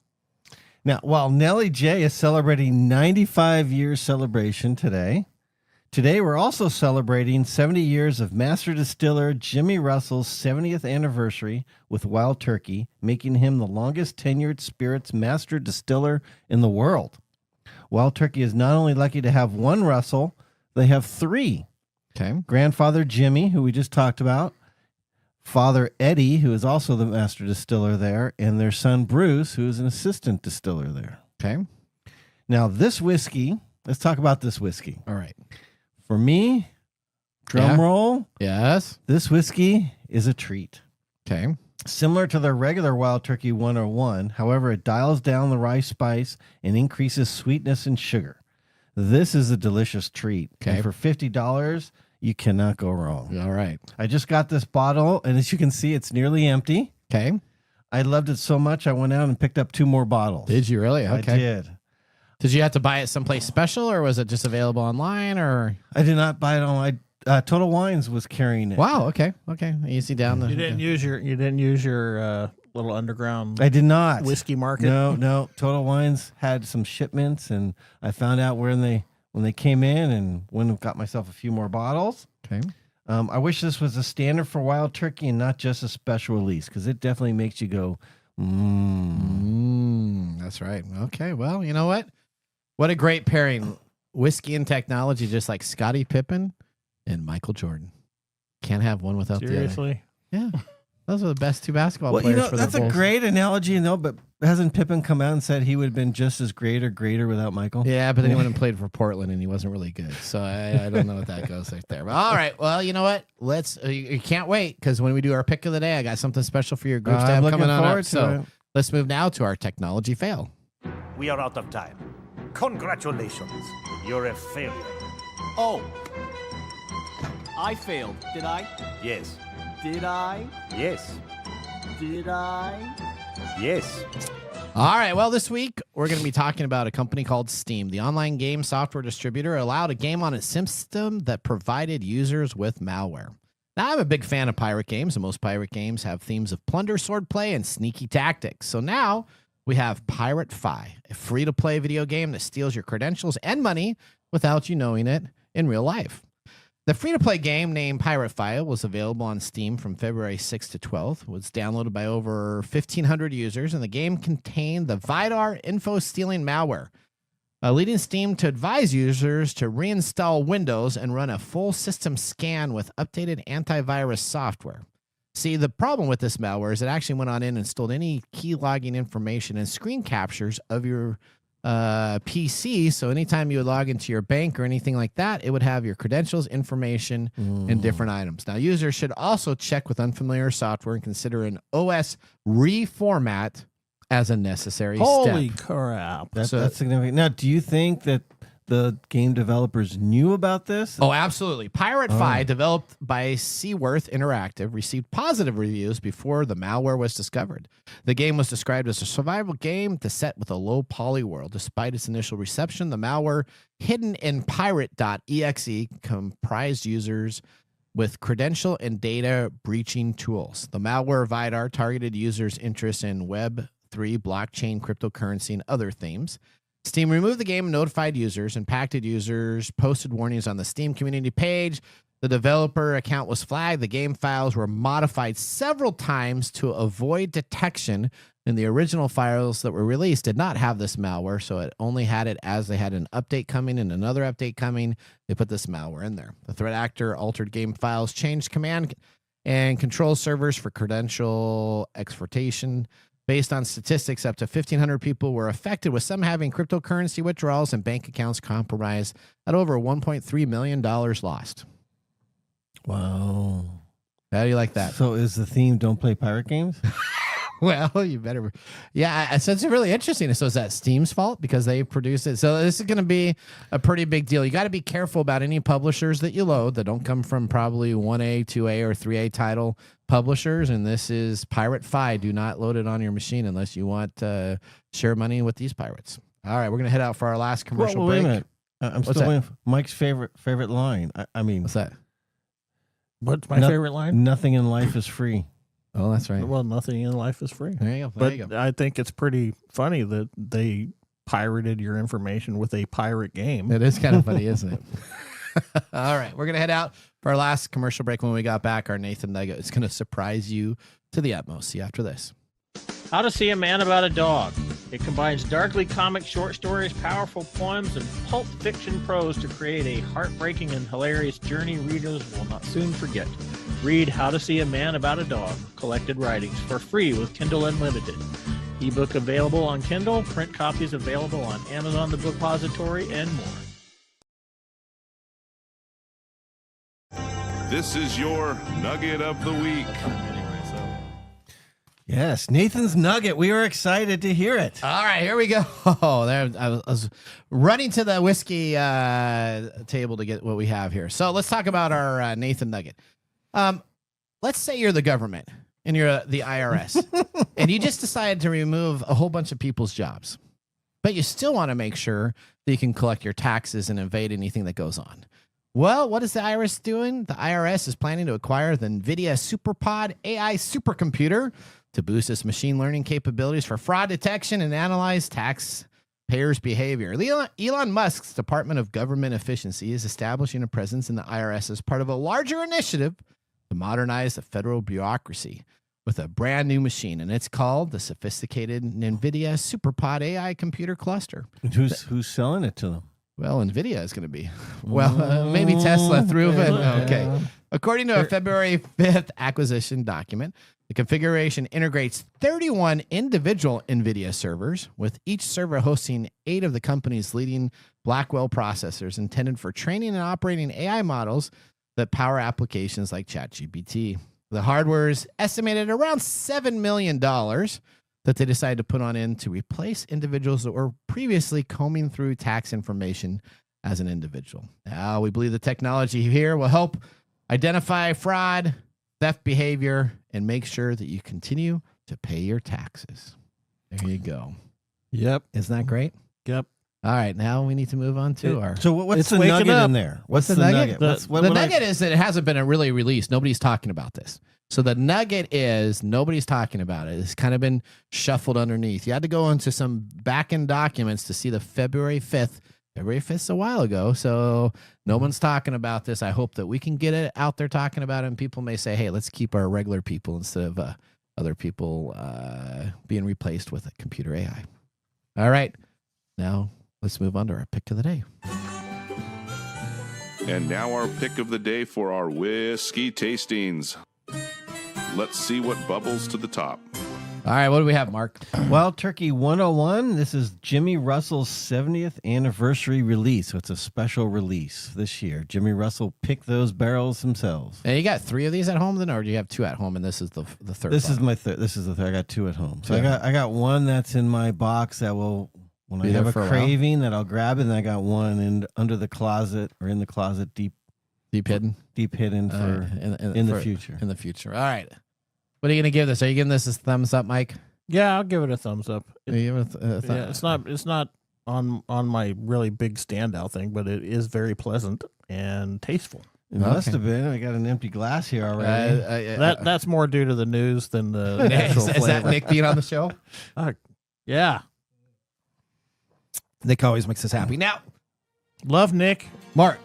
Now, while Nellie J is celebrating 95 years celebration today we're also celebrating 70 years of master distiller Jimmy Russell's 70th anniversary with Wild Turkey, making him the longest tenured spirits master distiller in the world. Wild Turkey is not only lucky to have one Russell, they have three. Okay. Grandfather Jimmy, who we just talked about, Father Eddie, who is also the master distiller there, and their son Bruce, who is an assistant distiller there. Okay. Now, this whiskey, let's talk about this whiskey. All right. For me, drum roll. Yes. This whiskey is a treat. Okay. Similar to the regular Wild Turkey 101, however, it dials down the rye spice and increases sweetness and sugar. This is a delicious treat. Okay. And for $50, you cannot go wrong. All right. I just got this bottle, and as you can see, it's nearly empty. Okay. I loved it so much, I went out and picked up 2 more bottles. Did you really? Okay. I did. Did you have to buy it someplace special, or was it just available online? Or I did not buy it online. Total Wines was carrying it. Wow. Okay. Easy down the. You didn't use your little underground. I did not. Whiskey market. No. Total Wines had some shipments, and I found out when they came in, and went and got myself a few more bottles. Okay. I wish this was a standard for Wild Turkey and not just a special release, because it definitely makes you go, That's right. Okay. Well, you know what? What a great pairing. Whiskey and technology, just like Scottie Pippen and Michael Jordan. Can't have one without Seriously? the other. Yeah. Those are the best 2 basketball well, players you know, for that's the Bulls. a great analogy, but hasn't Pippen come out and said he would have been just as great or greater without Michael? Yeah, but then he went and played for Portland, and he wasn't really good. So I don't know what that goes right there. But all right. Well, you know what? Let's. You can't wait, because when we do our pick of the day, I got something special for your group I'm stab looking coming on forward up. to So it. let's move now to our technology fail. We are out of time. Congratulations. You're a failure. Oh. I failed, did I? Yes. Did I? Yes. Did I? Yes. All right. Well, this week we're going to be talking about a company called Steam. The online game software distributor allowed a game on its system that provided users with malware. Now, I'm a big fan of pirate games, and most pirate games have themes of plunder, swordplay, and sneaky tactics. So now we have Pirate Fi, a free-to-play video game that steals your credentials and money without you knowing it in real life. The free-to-play game named Pirate Fi was available on Steam from February 6th to 12th. It was downloaded by over 1,500 users, and the game contained the Vidar info-stealing malware, leading Steam to advise users to reinstall Windows and run a full system scan with updated antivirus software. See, the problem with this malware is it actually went on in and stole any key logging information and screen captures of your PC. So anytime you would log into your bank or anything like that, it would have your credentials, information, and different items. Now, users should also check with unfamiliar software and consider an OS reformat as a necessary Holy step. crap. That's significant. Now, do you think that the game developers knew about this? Oh, absolutely. Pirate Fi, developed by Seaworth Interactive, received positive reviews before the malware was discovered. The game was described as a survival game set with a low poly world. Despite its initial reception, the malware hidden in pirate.exe comprised users with credential and data breaching tools. The malware Vidar targeted users' interest in Web3, blockchain, cryptocurrency, and other themes. Steam removed the game, notified users, impacted users, posted warnings on the Steam community page. The developer account was flagged. The game files were modified several times to avoid detection, and the original files that were released did not have this malware, so it only had it as they had an update coming and another update coming. They put this malware in there. The threat actor altered game files, changed command and control servers for credential exfiltration. Based on statistics, up to 1,500 people were affected, with some having cryptocurrency withdrawals and bank accounts compromised, at over $1.3 million lost. Wow. How do you like that? So is the theme don't play pirate games? Well, you better. Yeah, so it's really interesting. So is that Steam's fault because they produce it? So this is going to be a pretty big deal. You got to be careful about any publishers that you load that don't come from probably 1A, 2A, or 3A title publishers. And this is Pirate Fi. Do not load it on your machine unless you want to share money with these pirates. All right, we're going to head out for our last commercial break. Wait a minute. I'm What's still that? waiting for Mike's favorite line. I mean, What's that? What's my favorite line? Nothing in life is free. Oh, that's right. Well, nothing in life is free. There you go. But I think it's pretty funny that they pirated your information with a pirate game. It is kind of funny, isn't it? All right, we're going to head out for our last commercial break. When we got back, our Nathan Nugget is going to surprise you to the utmost. See you after this. How to See a Man About a Dog. It combines darkly comic short stories, powerful poems, and pulp fiction prose to create a heartbreaking and hilarious journey readers will not soon forget. Read How to See a Man About a Dog, collected writings, for free with Kindle Unlimited. Ebook available on Kindle, print copies available on Amazon The Bookpository, and more. This is your Nugget of the Week. Yes, Nathan's Nugget. We are excited to hear it. All right, here we go. Oh, there I was running to the whiskey table to get what we have here. So let's talk about our Nathan Nugget. Let's say you're the government and you're the IRS, and you just decided to remove a whole bunch of people's jobs, but you still want to make sure that you can collect your taxes and evade anything that goes on. Well, what is the IRS doing? The IRS is planning to acquire the NVIDIA SuperPod AI supercomputer to boost its machine learning capabilities for fraud detection and analyze taxpayers' behavior. Elon Musk's Department of Government Efficiency is establishing a presence in the IRS as part of a larger initiative to modernize the federal bureaucracy with a brand new machine, and it's called the sophisticated NVIDIA SuperPod AI computer cluster. Who's selling it to them? Well, NVIDIA is going to be. Well, maybe Tesla through it. Okay. According to a February 5th acquisition document, the configuration integrates 31 individual NVIDIA servers, with each server hosting 8 of the company's leading Blackwell processors intended for training and operating AI models that power applications like ChatGPT. The hardware is estimated around $7 million that they decided to put on in to replace individuals that were previously combing through tax information as an individual. Now, we believe the technology here will help identify fraud, theft behavior, and make sure that you continue to pay your taxes. There you go. Yep. Isn't that great? Yep. All right, now we need to move on to our... So what's the nugget in there? What's the nugget? The nugget is that it hasn't been really released. Nobody's talking about this. So the nugget is nobody's talking about it. It's kind of been shuffled underneath. You had to go into some back-end documents to see the February 5th. February 5th is a while ago, so no one's talking about this. I hope that we can get it out there talking about it, and people may say, hey, let's keep our regular people instead of other people being replaced with a computer AI. All right, now let's move on to our pick of the day. And now our pick of the day for our whiskey tastings. Let's see what bubbles to the top. All right, what do we have, Mark? Wild Turkey 101. This is Jimmy Russell's 70th anniversary release. So it's a special release this year. Jimmy Russell picked those barrels themselves. And you got 3 of these at home then, or do you have 2 at home and this is the third? This is my third. This is the third. I got 2 at home. So I got one that's in my box that will, when I have a craving, that I'll grab it. And I got one under the closet or in the closet deep hidden for in the future. In the future. All right. What are you going to give this? Are you giving this a thumbs up, Mike? Yeah, I'll give it a thumbs up. Yeah, it's not on my really big standout thing, but it is very pleasant and tasteful. It must have been. I got an empty glass here already. That's more due to the news than the actual flavor. Is that Nick being on the show? Yeah. Nick always makes us happy. Now, Love Nick. Mark,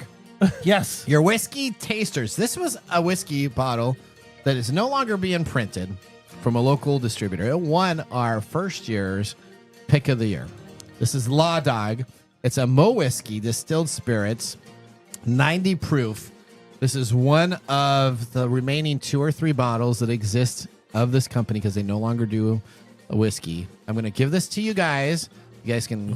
Yes. your whiskey tasters. This was a whiskey bottle that is no longer being printed from a local distributor. It won our first year's pick of the year. This is Law Dog. It's a Mo whiskey, distilled spirits, 90 proof. This is one of the remaining 2 or 3 bottles that exist of this company because they no longer do a whiskey. I'm going to give this to you guys. You guys can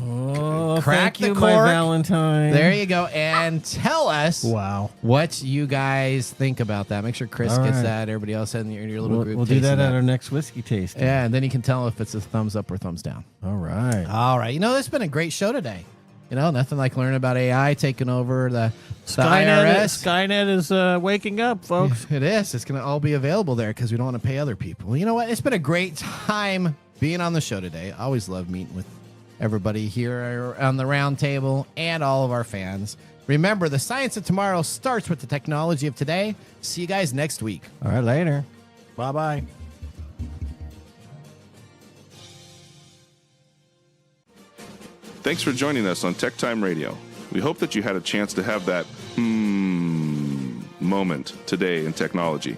crack thank you, the my cork. Valentine. There you go. And tell us Wow. what you guys think about that. Make sure Chris All gets right. that. Everybody else in your little group. We'll do tasting that at our next whiskey tasting. Yeah, and then you can tell if it's a thumbs up or thumbs down. All right. All right. You know, it's been a great show today. You know, nothing like learning about AI taking over the IRS. Skynet is waking up, folks. It is. It's going to all be available there because we don't want to pay other people. Well, you know what? It's been a great time being on the show today. I always love meeting with everybody here on the round table and all of our fans. Remember, the science of tomorrow starts with the technology of today. See you guys next week. All right, later. Bye-bye. Thanks for joining us on TechTime Radio. We hope that you had a chance to have that moment today in technology.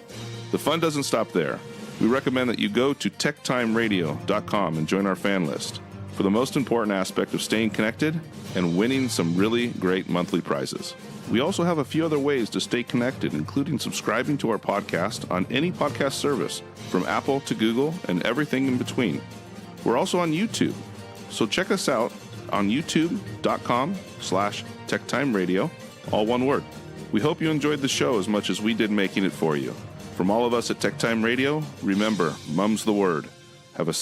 The fun doesn't stop there. We recommend that you go to techtimeradio.com and join our fan list for the most important aspect of staying connected and winning some really great monthly prizes. We also have a few other ways to stay connected, including subscribing to our podcast on any podcast service, from Apple to Google and everything in between. We're also on YouTube, so check us out on youtube.com/techtimeradio, all one word. We hope you enjoyed the show as much as we did making it for you. From all of us at TechTime Radio, remember, mum's the word. Have a